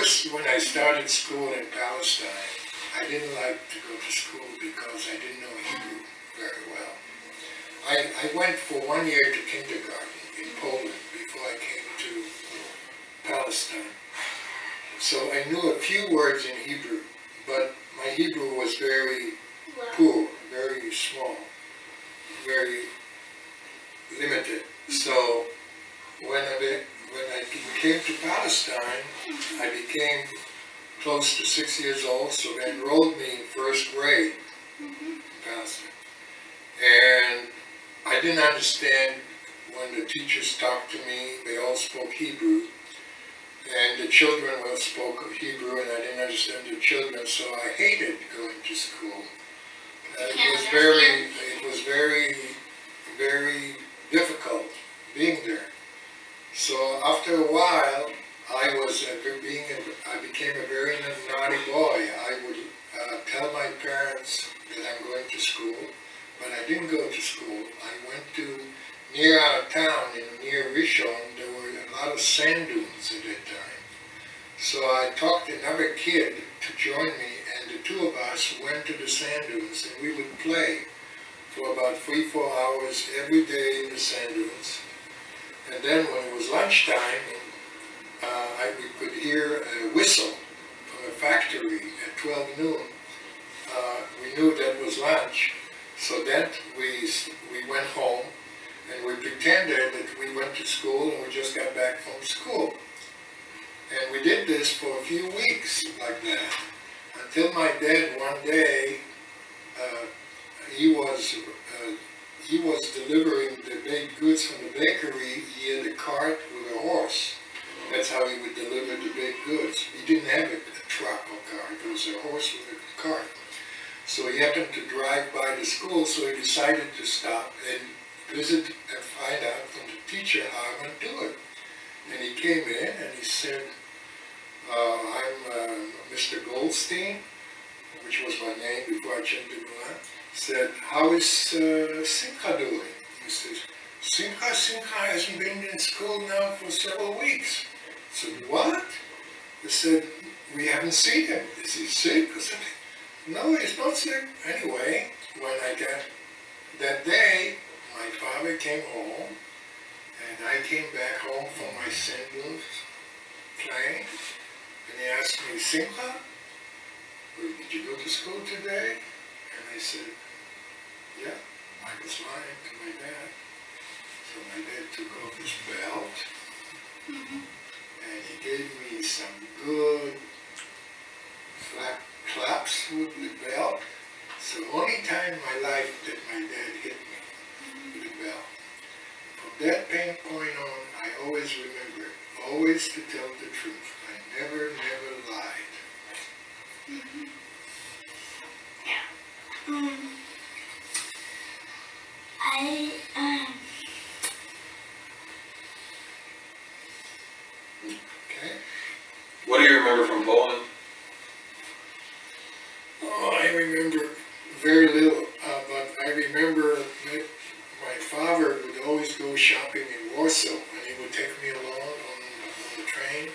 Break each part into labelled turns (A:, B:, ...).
A: first, when I started school in Palestine, I didn't like to go to school because I didn't know Hebrew very well. I went for 1 year to kindergarten in Poland before I came to Palestine. So I knew a few words in Hebrew, but my Hebrew was very poor, very small, very limited. So when I came to Palestine, I became close to 6 years old, so they enrolled me in first grade in Palestine. And I didn't understand when the teachers talked to me. They all spoke Hebrew, and the children all spoke Hebrew, and I didn't understand the children, so I hated going to school. It was very difficult being there. So after a while, I became a very naughty boy. I would tell my parents that I'm going to school, but I didn't go to school. I went to near our town, near Rishon. There were a lot of sand dunes at that time. So I talked another kid to join me, and the two of us went to the sand dunes, and we would play for about 3-4 hours every day in the sand dunes. And then when it was lunchtime, we could hear a whistle from a factory at 12 noon. We knew that was lunch. So then we went home, and we pretended that we went to school and we just got back from school. And we did this for a few weeks like that, until my dad one day, he was delivering the baked goods from the bakery. He had a cart with a horse. That's how he would deliver the baked goods. He didn't have a truck or car. It was a horse with a cart. So he happened to drive by the school, so he decided to stop and visit and find out from the teacher how I'm going to do it. And he came in and he said, I'm Mr. Goldstein, which was my name before I changed to Golan. Said, how is Simcha doing? He says, Simcha hasn't been in school now for several weeks. I said, what? He said, we haven't seen him. Is he sick or something? No, he's not sick. Anyway, when I got that day, my father came home, and I came back home from my sand dunes playing, and he asked me, Simcha, did you go to school today? And I said, yeah, I was lying to my dad. So my dad took off his belt, and he gave me some good flat claps with the belt. It's the only time in my life that my dad hit me with a belt. From that point on, I always remember, always to tell the truth. I never lied. Okay.
B: What do you remember from Poland?
A: Oh, I remember very little, but I remember that my father would always go shopping in Warsaw, and he would take me along on the train,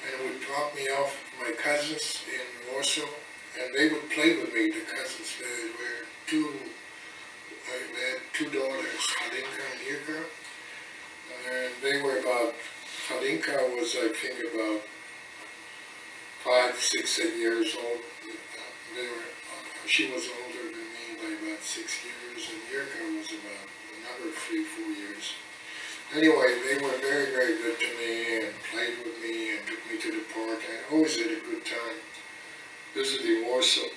A: and would drop me off with my cousins in Warsaw, and they would play with me, the cousins. They had two daughters, Halinka and Irka, and they were about, Halinka was I think about 5, 6, 7 years old. She was older than me by about 6 years, and Irka was about another 3-4 years. Anyway, they were very, very good to me and played with me and took me to the park. I always had a good time visiting Warsaw,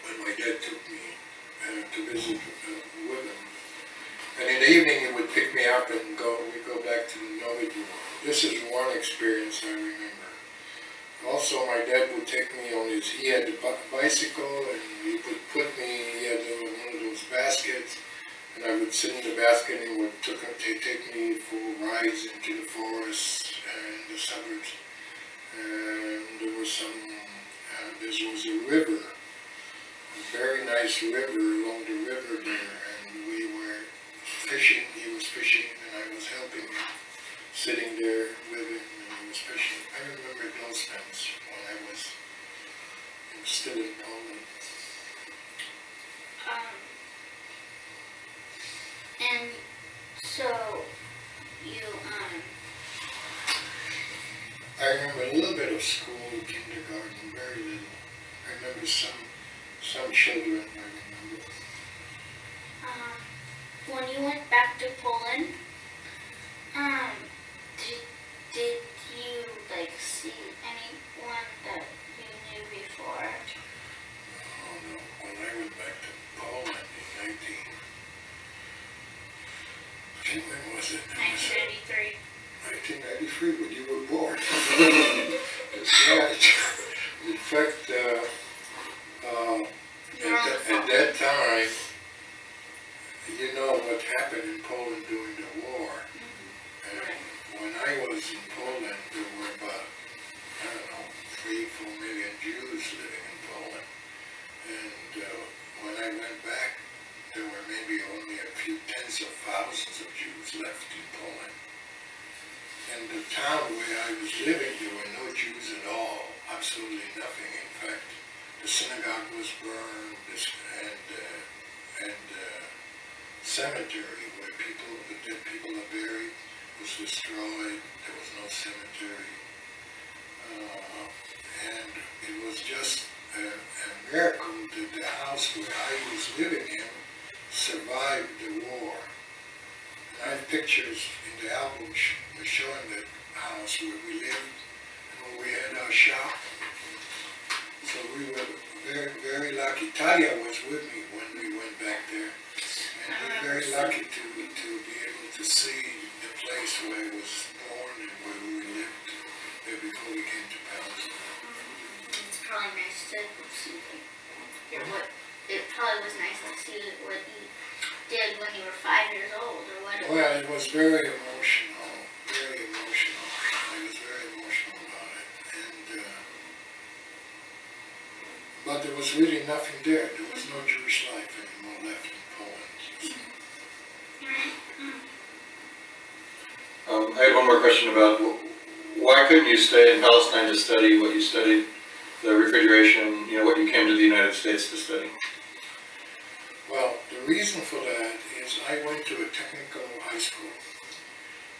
A: and my dad took me to visit with him. And in the evening, he would pick me up and we'd go back to the Novi Dvor. This is one experience I remember. Also, my dad would take me on he had a bicycle, and he would he had one of those baskets, and I would sit in the basket, and he would take me for rides into the forest and the suburbs. And there was a river, a very nice river along the river there, and we were fishing. He was fishing, and I was helping him. sitting there with him, and he was fishing. I remember those times when I was still in Poland.
C: And so you
A: I remember a little bit of school, kindergarten, very little. I remember some children, I remember.
C: when you went back to Poland, did you like see anyone that you knew before?
A: Oh no, when I went back to Poland in when was it?
C: 1993.
A: 1993, when you were born. That's right. In fact, at that time, you know what happened in Poland during the war. And when I was in Poland, there were about, 3-4 million Jews living in Poland. And when I went back, there were maybe only a few tens of thousands of Jews left in Poland. And the town where I was living, there were no Jews at all, absolutely nothing. In fact, the synagogue was burned, and cemetery where the dead people are buried was destroyed. There was no cemetery. And it was just a miracle that the house where I was living in survived the war. And I have pictures in the album showing that house where we lived and where we had our shop. So we were very, very lucky. Talia was with me when we went back there. And we were very lucky to be able to see the place where I was born and where we lived there before we came to Palestine.
C: It's probably nice to see it probably was nice to see what you did when you were 5 years old, or what?
A: Well, it was very emotional, very emotional. I was very emotional about it. And, but there was really nothing there. There was no Jewish life anymore left in Poland.
B: I had one more question about why couldn't you stay in Palestine to study what you studied, the refrigeration, what you came to the United States to study?
A: Well, the reason for that is I went to a technical high school.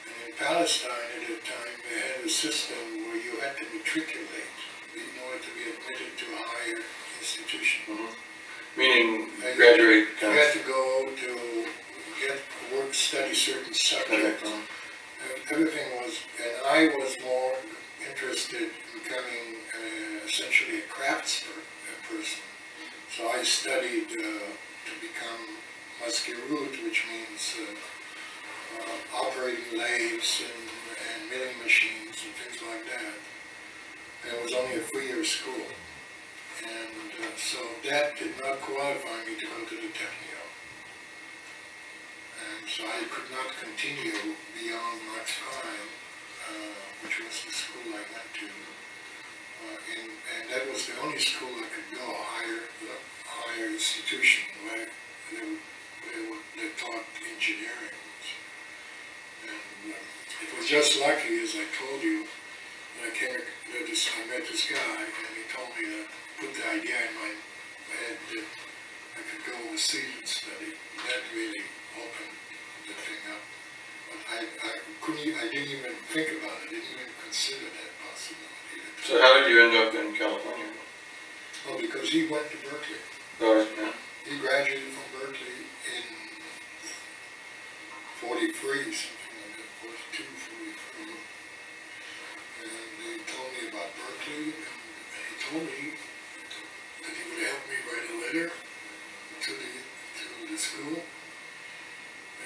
A: And in Palestine at the time, they had a system where you had to matriculate in order to be admitted to a higher institution.
B: Mm-hmm. Meaning graduate?
A: You had to go to study certain subjects.
B: Okay.
A: Everything was, and I was more interested in becoming essentially a craftsperson. So I studied to become maskirut, which means operating lathes and milling machines and things like that. And it was only a 3-year school. And so that did not qualify me to go to the Technion. And so I could not continue beyond Max 5, which was the school I went to. And that was the only school I could go, a higher institution where they taught engineering. And it was just lucky, as I told you, that I met this guy, and he told me to put the idea in my head that I could go overseas and study. And that really opened the thing up. But I didn't even think about it. I didn't even consider that possibility.
B: So how did you end up in California?
A: Well, because he went to Berkeley.
B: Oh, yeah.
A: He graduated from Berkeley in 43, something like that, 42, 43. And he told me about Berkeley, and he told me that he would help me write a letter to the school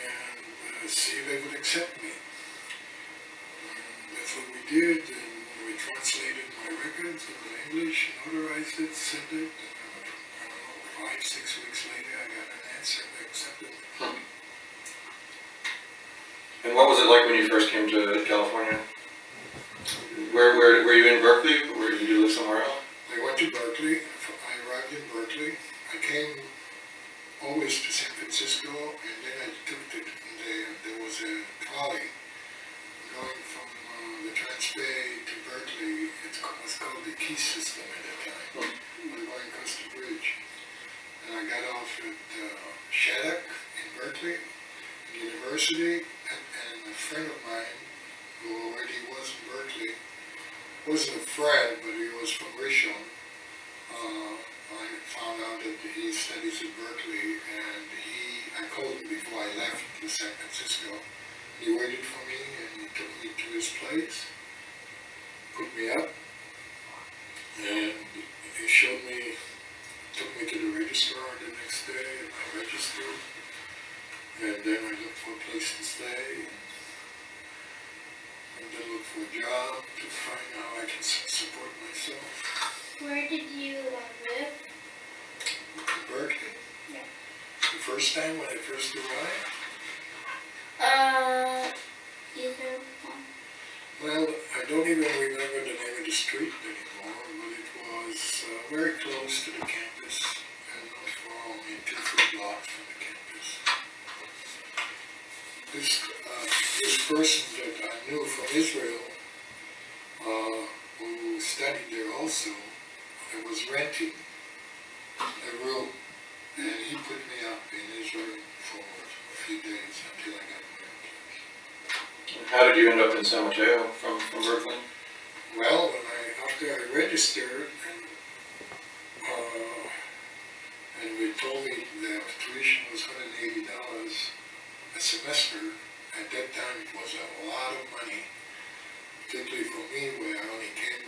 A: and see if they would accept me. And that's what we did, and we translated my records into English, notarized it, sent it, and I don't know, 5-6 weeks later I got an answer, they accepted me.
B: And what was it like when you first came to California? Where were you in Berkeley, or did you live somewhere else?
A: I went to Berkeley. I arrived in Berkeley. I came always to San Francisco, and then I took there was a trolley going university, and a friend of mine who already was in Berkeley, wasn't a friend, but he was from Rishon. I found out that he studies at Berkeley, and I called him before I left to San Francisco. He waited for me and he took me to his place, put me up, and he showed me, took me to the registrar the next day, and I registered, and then I looked for a place to stay, and then looked for a job to find how I can support myself.
C: Where did you live?
A: In Berkeley.
C: Yeah.
A: The first time when I first arrived,
C: Either one.
A: well, I don't even remember the name of the street anymore, but it was very close to the campus, and not far, only 2 blocks from the campus. This person that I knew from Israel, who studied there also, I was renting a room, and he put me up in his room for a few days until I got my own place.
B: How did you end up in San Mateo from Berkeley?
A: Well, after I registered, and they told me that tuition was $180 a semester, at that time it was a lot of money, particularly for me, where I only came,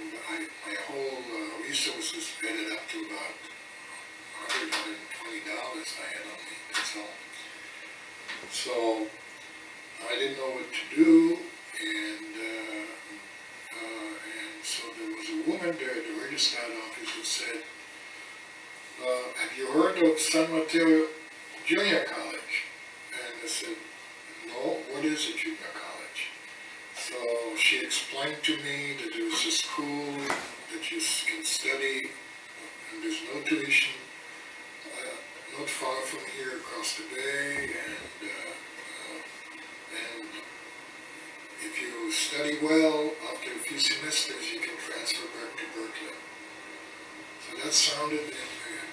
A: my whole resources added up to about $120 I had on me, that's all. So I didn't know what to do, and so there was a woman there at the registrar office who said, have you heard of San Mateo Junior College? And I said, no, what is a junior college? So she explained to me that there's a school that you can study, and there's no tuition, not far from here across the bay, and if you study well, after a few semesters, you can transfer back to Berkeley. So that sounded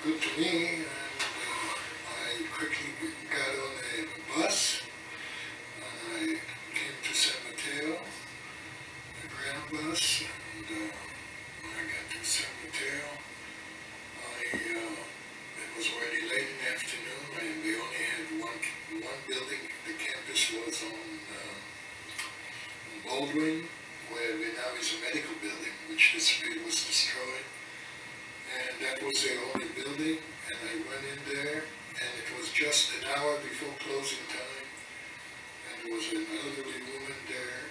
A: good to me, and I quickly got on a bus, and I came to San Mateo, the ground bus, and when I got to San Mateo, it was already late in the afternoon, and we only had one building. The campus was on Baldwin, where now is a medical building, which was destroyed. And that was the only building, and I went in there, and it was just an hour before closing time, and there was an elderly woman there,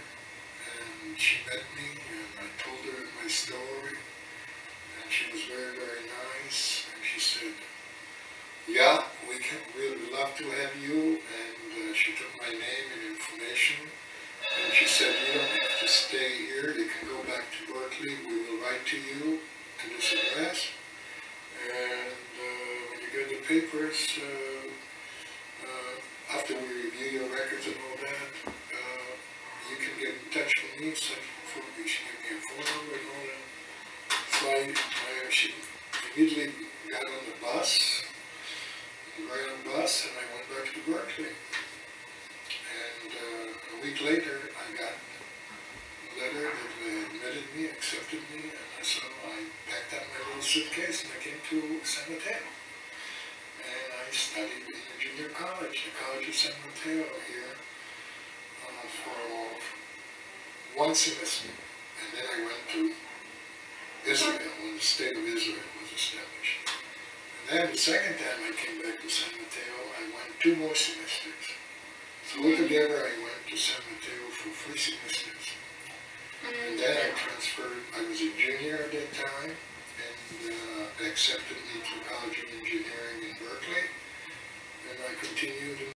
A: and she met me, and I told her my story, and she was very, very nice, and she said, yeah, we'd love to have you, and she took my name and information, and she said, you don't have to stay here, you can go back to Berkeley, we will write to you to this address, and when you get the papers, after we review your records and all that, you can get in touch with me, so she gave me a phone number and all that. So she immediately got on the bus, the ground bus, and I went back to Berkeley. And a week later, I got a letter that they admitted me, accepted me, and so I packed up my little suitcase and I came to San Mateo. And I studied in the junior college, the College of San Mateo here, for one semester. And then I went to Israel, when the state of Israel was established. And then the second time I came back to San Mateo, I went 2 more semesters. So altogether I went to San Mateo for 3 semesters. And then I transferred, I was a junior at that time, and they accepted me to College of Engineering in Berkeley, and I continued